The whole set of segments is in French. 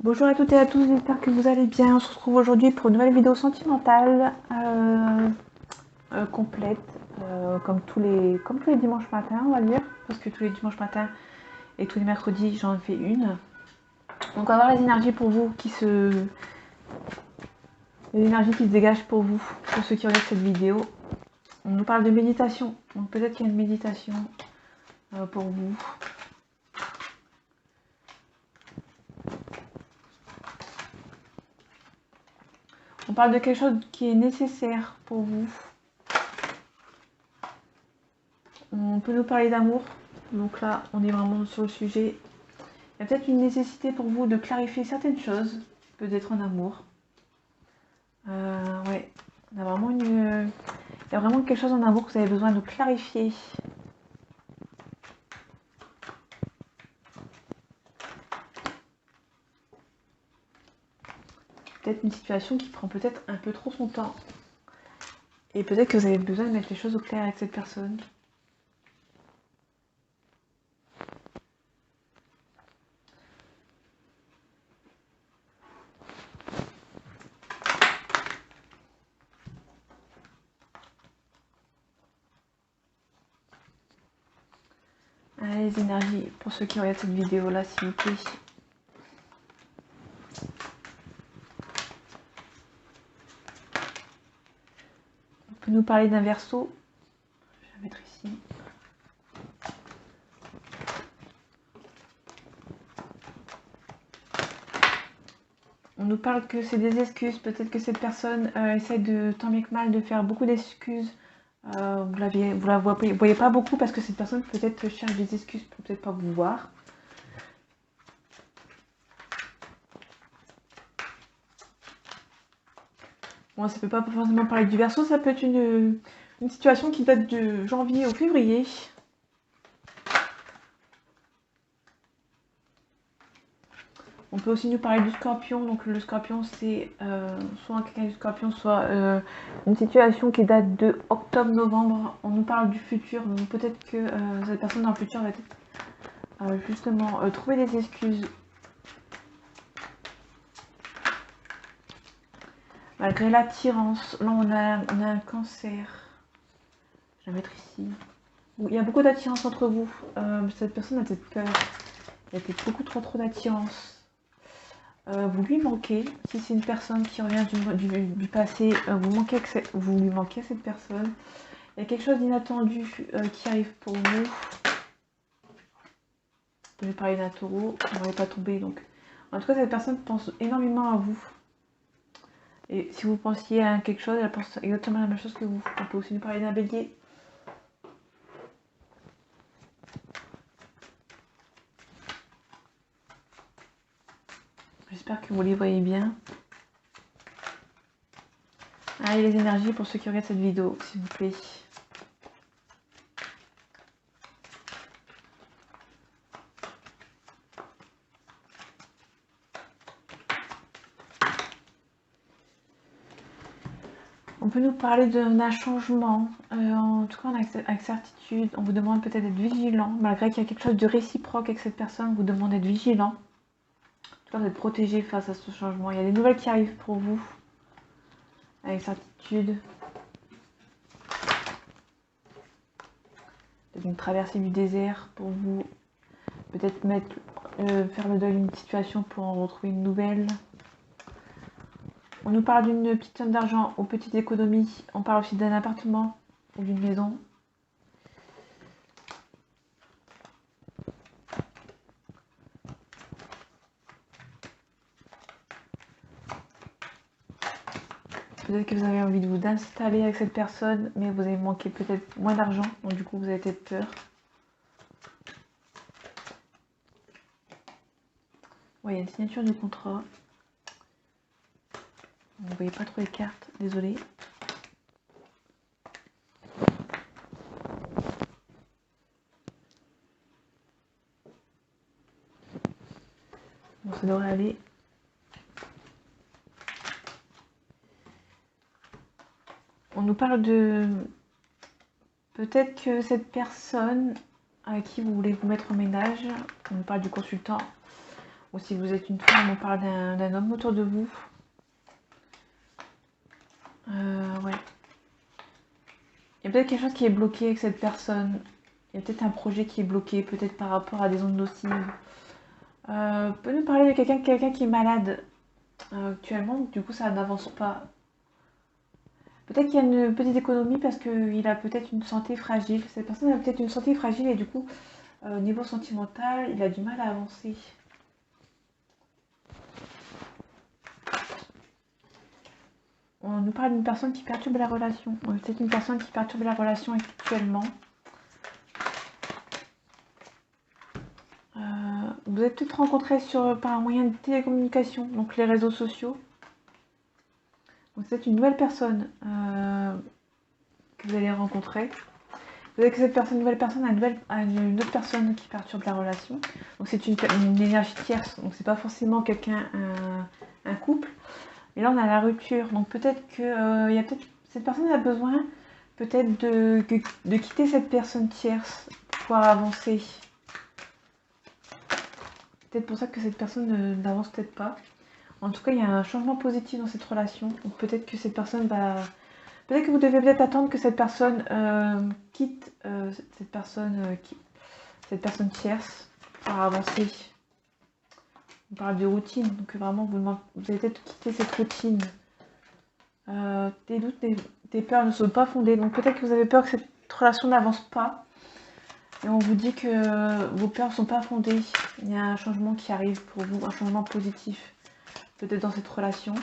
Bonjour à toutes et à tous, j'espère que vous allez bien. On se retrouve aujourd'hui pour une nouvelle vidéo sentimentale complète, comme tous les dimanches matins, on va dire, parce que tous les dimanches matins et tous les mercredis, j'en fais une. Donc on va voir les énergies pour vous les énergies qui se dégagent pour vous, pour ceux qui regardent cette vidéo. On nous parle de méditation, donc peut-être qu'il y a une méditation pour vous. On parle de quelque chose qui est nécessaire pour vous. On peut nous parler d'amour. Donc là, on est vraiment sur le sujet. Il y a peut-être une nécessité pour vous de clarifier certaines choses, peut-être en amour. Ouais, il y a vraiment quelque chose en amour que vous avez besoin de clarifier. Peut-être une situation qui prend peut-être un peu trop son temps. Et peut-être que vous avez besoin de mettre les choses au clair avec cette personne. Allez, les énergies, pour ceux qui regardent cette vidéo-là, s'il vous plaît. On peut nous parler d'un verso. Je vais la mettre ici. On nous parle que c'est des excuses. Peut-être que cette personne essaie de, tant bien que mal, de faire beaucoup d'excuses. Vous la voyez pas beaucoup parce que cette personne peut-être cherche des excuses pour peut-être pas vous voir. Bon, ça peut pas forcément parler du verso, ça peut être une situation qui date de janvier au février. On peut aussi nous parler du scorpion. Donc le scorpion, c'est soit quelqu'un du scorpion, soit une situation qui date de octobre-novembre. On nous parle du futur. Donc peut-être que cette personne dans le futur va justement trouver des excuses. Malgré l'attirance. Là, on a un cancer. Je vais la mettre ici. Il y a beaucoup d'attirance entre vous. Cette personne a peut-être peur. Il y a peut-être beaucoup trop d'attirance. Vous lui manquez. Si c'est une personne qui revient du passé, vous lui manquez à cette personne. Il y a quelque chose d'inattendu qui arrive pour vous. Je vais parler d'un taureau. On ne va pas tomber. Donc. En tout cas, cette personne pense énormément à vous. Et si vous pensiez à quelque chose, elle pense exactement la même chose que vous. On peut aussi nous parler d'un bélier. J'espère que vous les voyez bien. Allez, les énergies pour ceux qui regardent cette vidéo, s'il vous plaît. On peut nous parler d'un changement, en tout cas avec certitude. On vous demande peut-être d'être vigilant, malgré qu'il y a quelque chose de réciproque avec cette personne, on vous demande d'être vigilant. En tout cas, d'être protégé face à ce changement. Il y a des nouvelles qui arrivent pour vous, avec certitude. Peut-être une traversée du désert pour vous. Peut-être faire le deuil d'une situation pour en retrouver une nouvelle. On nous parle d'une petite somme d'argent ou petite économie. On parle aussi d'un appartement ou d'une maison. Peut-être que vous avez envie de vous installer avec cette personne, mais vous avez manqué peut-être moins d'argent, donc du coup vous avez peut-être peur. Ouais, il y a une signature du contrat. Vous ne voyez pas trop les cartes, désolé. Bon, ça devrait aller. On nous parle de... Peut-être que cette personne à qui vous voulez vous mettre en ménage, on nous parle du consultant, Ou si vous êtes une femme, on parle d'un homme autour de vous. Ouais. Il y a peut-être quelque chose qui est bloqué avec cette personne. Il y a peut-être un projet qui est bloqué, peut-être par rapport à des ondes nocives. Peut nous parler de quelqu'un qui est malade actuellement, du coup ça n'avance pas. Peut-être qu'il y a une petite économie parce qu'il a peut-être une santé fragile. Cette personne a peut-être une santé fragile et du coup, au niveau sentimental, il a du mal à avancer. On nous parle d'une personne qui perturbe la relation. Peut-être une personne qui perturbe la relation actuellement. Vous êtes peut-être rencontrés par un moyen de télécommunication, donc les réseaux sociaux. C'est une nouvelle personne que vous allez rencontrer. Peut-être que cette nouvelle personne a une autre personne qui perturbe la relation. Donc c'est une énergie tierce, donc c'est pas forcément quelqu'un, un couple. Et là on a la rupture, donc peut-être que cette personne a besoin peut-être de quitter cette personne tierce pour pouvoir avancer. Peut-être pour ça que cette personne n'avance peut-être pas. En tout cas, il y a un changement positif dans cette relation. Donc peut-être que cette personne va... Peut-être que vous devez peut-être attendre que cette personne quitte cette personne tierce pour avancer. On parle de routine, donc vraiment vous allez peut-être quitter cette routine. Des doutes, des peurs ne sont pas fondées. Donc peut-être que vous avez peur que cette relation n'avance pas. Et on vous dit que vos peurs ne sont pas fondées. Il y a un changement qui arrive pour vous, un changement positif. Peut-être dans cette relation. En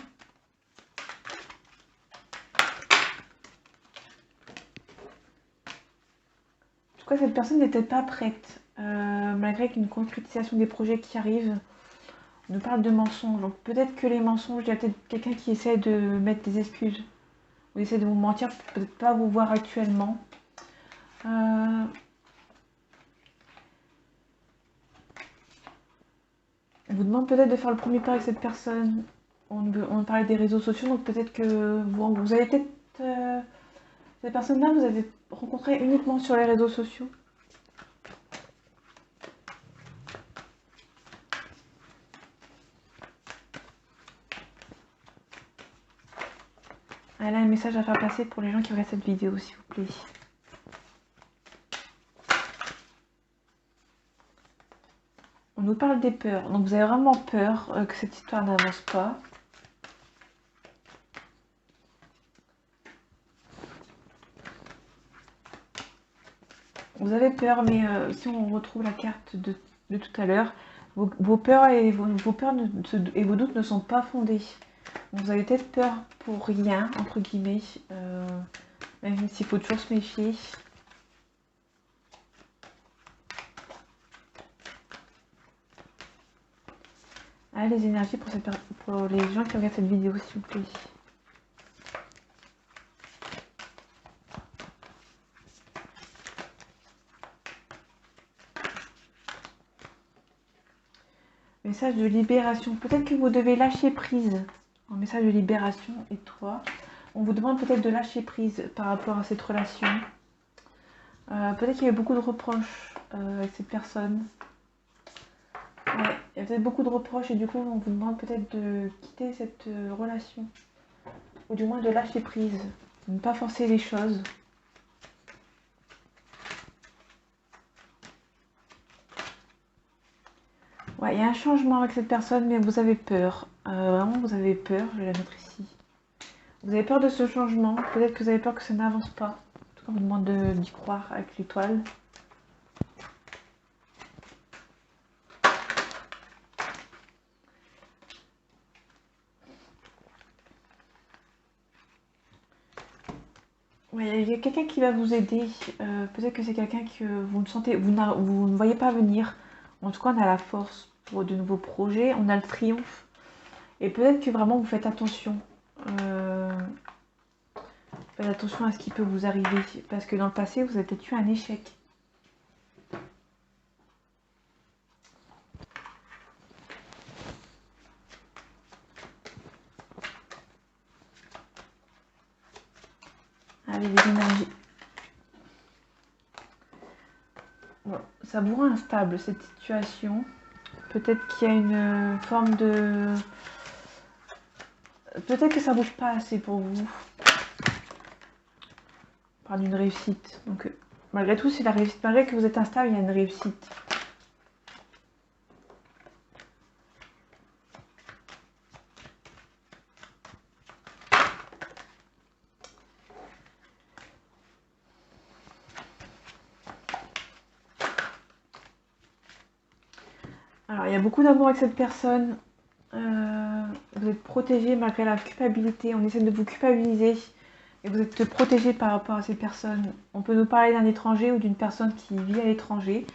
tout cas, cette personne n'était pas prête. Malgré qu'une concrétisation des projets qui arrivent, on nous parle de mensonges. Donc peut-être que les mensonges, il y a peut-être quelqu'un qui essaie de mettre des excuses. Ou essaie de vous mentir, peut-être pas vous voir actuellement. On vous demande peut-être de faire le premier pas avec cette personne. On parlait des réseaux sociaux, donc peut-être que vous avez peut-être... cette personne-là, vous avez rencontré uniquement sur les réseaux sociaux. Elle a un message à faire passer pour les gens qui regardent cette vidéo, s'il vous plaît. On nous parle des peurs. Donc vous avez vraiment peur que cette histoire n'avance pas. Vous avez peur, mais si on retrouve la carte de tout à l'heure, vos peurs et vos doutes ne sont pas fondés. Donc vous avez peut-être peur pour rien, entre guillemets, même s'il faut toujours se méfier. Ah, les énergies pour les gens qui regardent cette vidéo, s'il vous plaît. Message de libération. Peut-être que vous devez lâcher prise. Un message de libération et 3. On vous demande peut-être de lâcher prise par rapport à cette relation. Peut-être qu'il y a beaucoup de reproches avec cette personne. Ouais, il y a peut-être beaucoup de reproches et du coup on vous demande peut-être de quitter cette relation. Ou du moins de lâcher prise. De ne pas forcer les choses. Ouais, il y a un changement avec cette personne, mais vous avez peur. Vraiment, vous avez peur. Je vais la mettre ici. Vous avez peur de ce changement. Peut-être que vous avez peur que ça n'avance pas. En tout cas, on vous demande d'y croire avec l'étoile. Ouais, il y a quelqu'un qui va vous aider. Peut-être que c'est quelqu'un que vous ne sentez, vous ne voyez pas venir. En tout cas, on a la force pour de nouveaux projets. On a le triomphe. Et peut-être que vraiment vous faites attention. Faites attention à ce qui peut vous arriver. Parce que dans le passé, vous avez peut-être eu un échec. Allez, les énergies. Bon, ça vous rend instable cette situation. Peut-être qu'il y a une forme de... Peut-être que ça bouge pas assez pour vous. On parle d'une réussite. Donc, malgré tout, c'est la réussite. Malgré que vous êtes instable, il y a une réussite. Alors, il y a beaucoup d'amour avec cette personne. Vous êtes protégé malgré la culpabilité. On essaie de vous culpabiliser. Et vous êtes protégé par rapport à ces personnes. On peut nous parler d'un étranger ou d'une personne qui vit à l'étranger.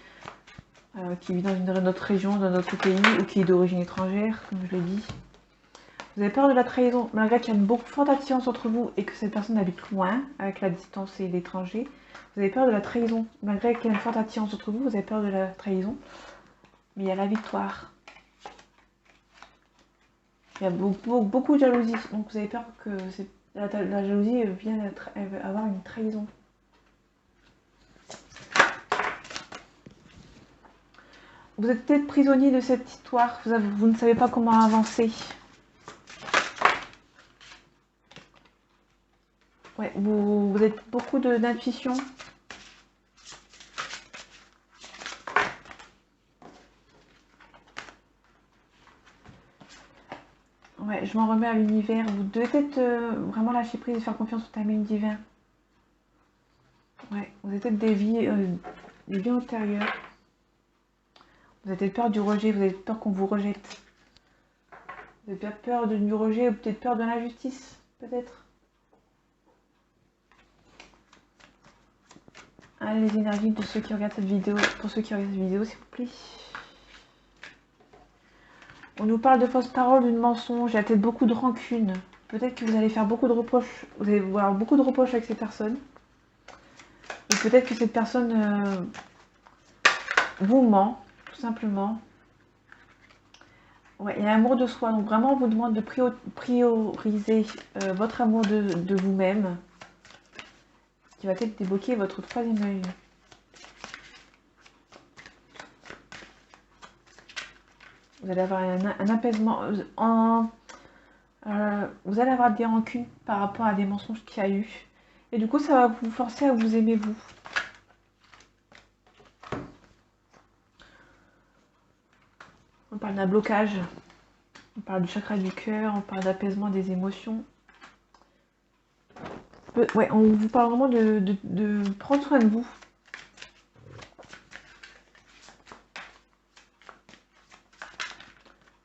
Qui vit dans une autre région, dans notre pays, ou qui est d'origine étrangère, comme je l'ai dit. Vous avez peur de la trahison, malgré qu'il y a une beaucoup forte attirance entre vous et que cette personne habite loin, avec la distance et l'étranger. Vous avez peur de la trahison, malgré qu'il y a une forte attirance entre vous, vous avez peur de la trahison. Mais il y a la victoire. Il y a beaucoup de jalousie, donc vous avez peur que la jalousie vienne avoir une trahison. Vous êtes peut-être prisonnier de cette histoire, vous ne savez pas comment avancer. Ouais, vous êtes beaucoup d'intuition. Ouais, je m'en remets à l'univers. Vous devez peut-être vraiment lâcher prise et faire confiance au timing divin. Ouais, vous avez peut-être des vies antérieures. Vous avez peut-être peur du rejet, vous avez peur qu'on vous rejette. Vous avez peut-être peur du rejet ou peut-être peur de l'injustice, peut-être. Allez, les énergies de ceux qui regardent cette vidéo, pour ceux qui regardent cette vidéo, s'il vous plaît. On nous parle de fausses paroles, d'une mensonge, il y a peut-être beaucoup de rancune. Peut-être que vous allez faire beaucoup de reproches, vous allez avoir beaucoup de reproches avec ces personnes. Et peut-être que cette personne vous ment, tout simplement. Ouais, il y a l'amour de soi, donc vraiment on vous demande de prioriser votre amour de vous-même, qui va peut-être débloquer votre troisième œil. Vous allez avoir un apaisement, vous allez avoir des rancunes par rapport à des mensonges qu'il y a eu. Et du coup, ça va vous forcer à vous aimer vous. On parle d'un blocage, on parle du chakra du cœur, on parle d'apaisement des émotions. Ouais, on vous parle vraiment de prendre soin de vous.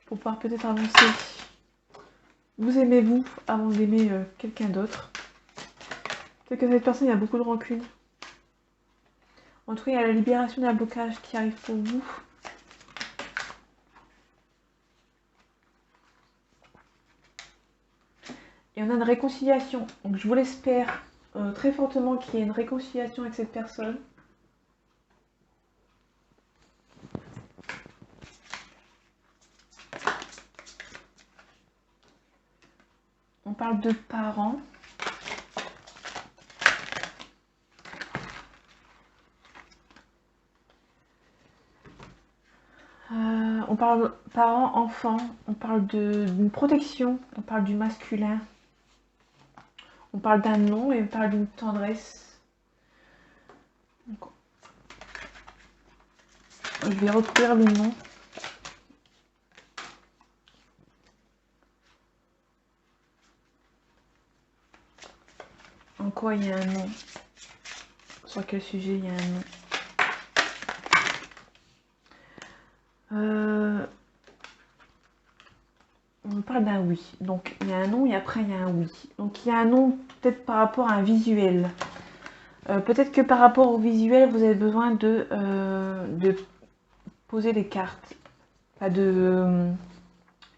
Pour pouvoir peut-être avancer. Vous aimez-vous avant d'aimer quelqu'un d'autre. Peut-être que cette personne, il y a beaucoup de rancune. En tout cas, il y a la libération d'un blocage qui arrive pour vous. Et on a une réconciliation. Donc je vous l'espère très fortement qu'il y ait une réconciliation avec cette personne. On parle de parents. On parle parents, enfants, on parle d'une protection, on parle du masculin. On parle d'un nom et on parle d'une tendresse. Donc, je vais recouvrir le nom. En quoi il y a un nom? Sur quel sujet il y a un nom? On parle d'un oui. Donc il y a un nom et après il y a un oui. Donc il y a un nom peut-être par rapport à un visuel. Peut-être que par rapport au visuel, vous avez besoin de poser les cartes. Enfin, il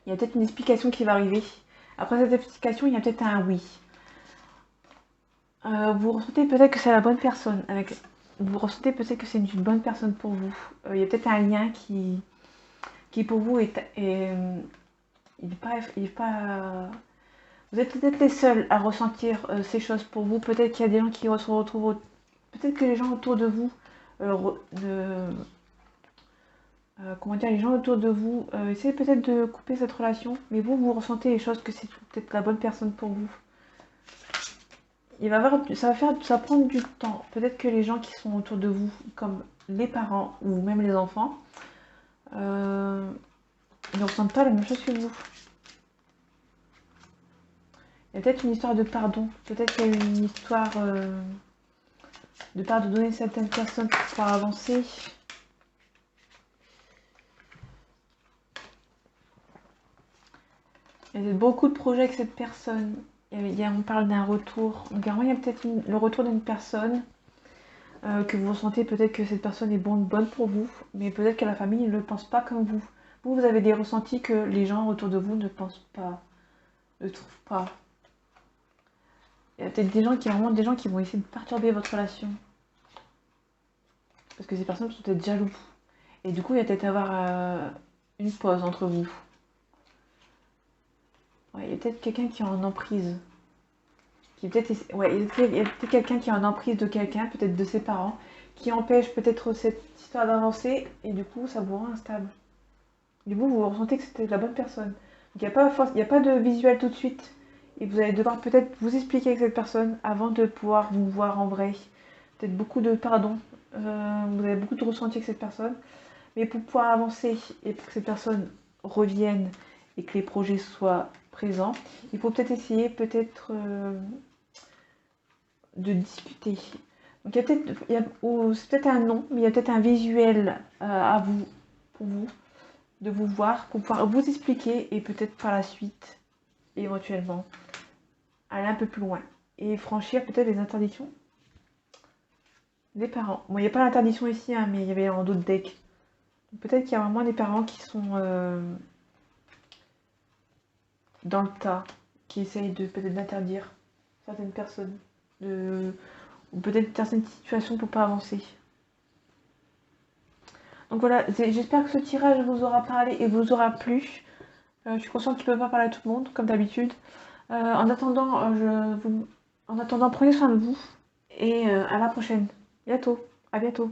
y a peut-être une explication qui va arriver. Après cette explication, il y a peut-être un oui. Vous ressentez peut-être que c'est la bonne personne. Vous ressentez peut-être que c'est une bonne personne pour vous. Il y a peut-être un lien qui pour vous il est pas... Vous êtes peut-être les seuls à ressentir ces choses pour vous. Peut-être qu'il y a des gens qui se retrouvent... Peut-être que les gens autour de vous comment dire, les gens autour de vous essayez peut-être de couper cette relation, mais vous ressentez les choses que c'est peut-être la bonne personne pour vous. Ça va prendre du temps. Peut-être que les gens qui sont autour de vous, comme les parents ou même les enfants, euh, ils ne ressentent pas la même chose que vous. Il y a peut-être une histoire de pardon. Peut-être qu'il y a une histoire de pardonner certaines personnes pour pouvoir avancer. Il y a beaucoup de projets avec cette personne. On parle d'un retour. Donc, il y a peut-être le retour d'une personne que vous ressentez. Peut-être que cette personne est bonne pour vous, mais peut-être que la famille ne le pense pas comme vous. Vous avez des ressentis que les gens autour de vous ne pensent pas, ne trouvent pas. Il y a peut-être vraiment des gens qui vont essayer de perturber votre relation. Parce que ces personnes sont peut-être jaloux. Et du coup, il y a peut-être avoir une pause entre vous. Ouais, il y a peut-être quelqu'un qui est en emprise. Il y a peut-être quelqu'un qui est en emprise de quelqu'un, peut-être de ses parents, qui empêche peut-être cette histoire d'avancer, et du coup, ça vous rend instable. Du coup, vous ressentez que c'était la bonne personne. Donc, il n'y a pas de visuel tout de suite. Et vous allez devoir peut-être vous expliquer avec cette personne avant de pouvoir vous voir en vrai. Peut-être beaucoup de pardon. Vous avez beaucoup de ressenti avec cette personne. Mais pour pouvoir avancer et pour que cette personne revienne et que les projets soient présents, il faut peut-être essayer de discuter. Donc c'est peut-être un non, mais il y a peut-être un visuel à vous, pour vous, de vous voir, pour pouvoir vous expliquer et peut-être par la suite, éventuellement, aller un peu plus loin et franchir peut-être les interdictions des parents. Bon, il n'y a pas l'interdiction ici, hein, mais il y avait en d'autres decks. Peut-être qu'il y a vraiment des parents qui sont dans le tas, qui essayent de peut-être d'interdire certaines personnes, ou peut-être certaines situations pour pas avancer. Donc voilà, j'espère que ce tirage vous aura parlé et vous aura plu. Je suis consciente qu'il ne peut pas parler à tout le monde, comme d'habitude. En attendant, prenez soin de vous et à la prochaine. À bientôt.